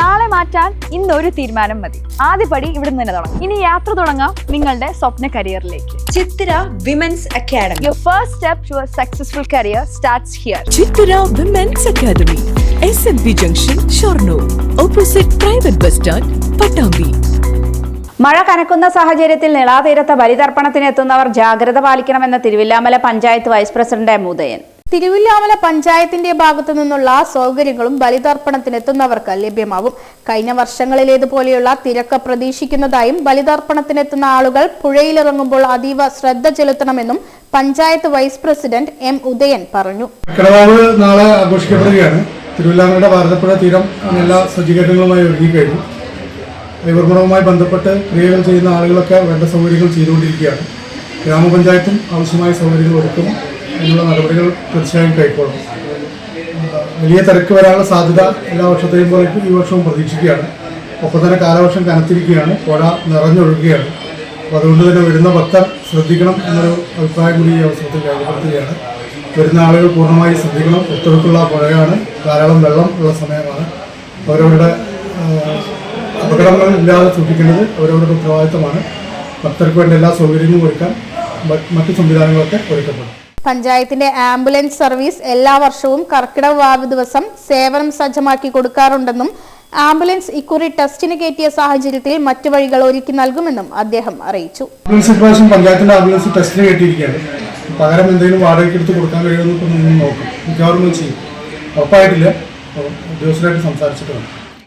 നാളെ മാറ്റാൻ ഇന്നൊരു തീരുമാനം മതി. ആദ്യപടി ഇവിടെ നിന്ന് തന്നെ തുടങ്ങാം. ഇനി യാത്ര തുടങ്ങാം നിങ്ങളുടെ സ്വപ്ന കരിയറിലേക്ക്. Chithra women's academy. Your first step to a successful career starts here. Chithra women's academy, SMP junction, Shoranur, opposite private bus stand, Pattambi. മഴ കനക്കുന്ന സാഹചര്യത്തിൽ നിളാതീരത്ത് ബലിതർപ്പണത്തിന് എത്തുന്നവർ ജാഗ്രത പാലിക്കണമെന്ന് Thiruvilwamala panchayat vice president M Udayan. Thiruvilwamala പഞ്ചായത്തിന്റെ ഭാഗത്തു നിന്നുള്ള സൗകര്യങ്ങളും ബലിതർപ്പണത്തിനെത്തുന്നവർക്ക് ലഭ്യമാവും. കഴിഞ്ഞ വർഷങ്ങളിലേതുപോലെയുള്ള തിരക്ക് പ്രതീക്ഷിക്കുന്നതായും ബലിതർപ്പണത്തിനെത്തുന്ന ആളുകൾ പുഴയിലിറങ്ങുമ്പോൾ അതീവ ശ്രദ്ധ ചെലുത്തണമെന്നും panchayat vice president M Udayan പറഞ്ഞു. നാളെ ആഘോഷിക്കപ്പെടുകയാണ്. തിരുവില്ലാമലയുടെ ഭാരതപ്പുഴ തീരം എല്ലാ സജ്ജീകരണങ്ങളുമായി ഒരുങ്ങിക്കഴിഞ്ഞു. റിവർമണവുമായി ബന്ധപ്പെട്ട് ക്രിയകൾ ചെയ്യുന്ന ആളുകളൊക്കെ വേണ്ട സൗകര്യങ്ങൾ ചെയ്തുകൊണ്ടിരിക്കുകയാണ്. ഗ്രാമപഞ്ചായത്തും ആവശ്യമായ സൗകര്യങ്ങൾ ഒരുക്കും. അതിനുള്ള നടപടികൾ തീർച്ചയായും കൈക്കൊള്ളും. വലിയ തിരക്ക് വരാനുള്ള സാധ്യത എല്ലാ വർഷത്തെയും പോലെ ഈ വർഷവും പ്രതീക്ഷിക്കുകയാണ്. ഒപ്പം തന്നെ കാലവർഷം കനത്തിരിക്കുകയാണ്, പുഴ നിറഞ്ഞൊഴുകുകയാണ്. അപ്പോൾ അതുകൊണ്ട് തന്നെ വരുന്ന ഭക്തർ ശ്രദ്ധിക്കണം എന്നൊരു അഭിപ്രായം കൂടി ഈ അവസരത്തിൽ രേഖപ്പെടുത്തുകയാണ്. വരുന്ന ആളുകൾ പൂർണ്ണമായി ശ്രദ്ധിക്കണം. ഒത്തൊഴുക്കുള്ള പുഴയാണ്, ധാരാളം വെള്ളം ഉള്ള സമയമാണ്. അവരവരുടെ അപകടങ്ങൾ ഇല്ലാതെ സൂക്ഷിക്കേണ്ടത് അവരവരുടെ ഉത്തരവാദിത്തമാണ്. ഭക്തർക്ക് വേണ്ട എല്ലാ സൗകര്യങ്ങളും ഒരുക്കാൻ മറ്റു സംവിധാനങ്ങളൊക്കെ ഒരുക്കപ്പെടും. പഞ്ചായത്തിന്റെ ആംബുലൻസ് സർവീസ് എല്ലാ വർഷവും കർക്കിടക വാവ് ദിവസം സേവനം സജ്ജമാക്കി കൊടുക്കാറുണ്ടെന്നും ആംബുലൻസ് ഇക്കുറി ടെസ്റ്റിന് കയറ്റിയ സാഹചര്യത്തിൽ മറ്റു വഴികൾ ഒരുക്കി നൽകുമെന്നും അദ്ദേഹം അറിയിച്ചു. പഞ്ചായത്തിന്റെ ആംബുലൻസ് ടെസ്റ്റിന് കയറ്റിയിരിക്കുകയാണ്. പകരം എന്തെങ്കിലും വാടകയ്ക്ക് എടുത്ത് കൊടുക്കാൻ കഴിയുമെന്ന് നോക്കും. മിക്കവാറും ചെയ്യും. ഉറപ്പായിട്ടില്ല. ഉദ്യോഗസ്ഥരായിട്ട് സംസാരിച്ചിട്ട് വേണം.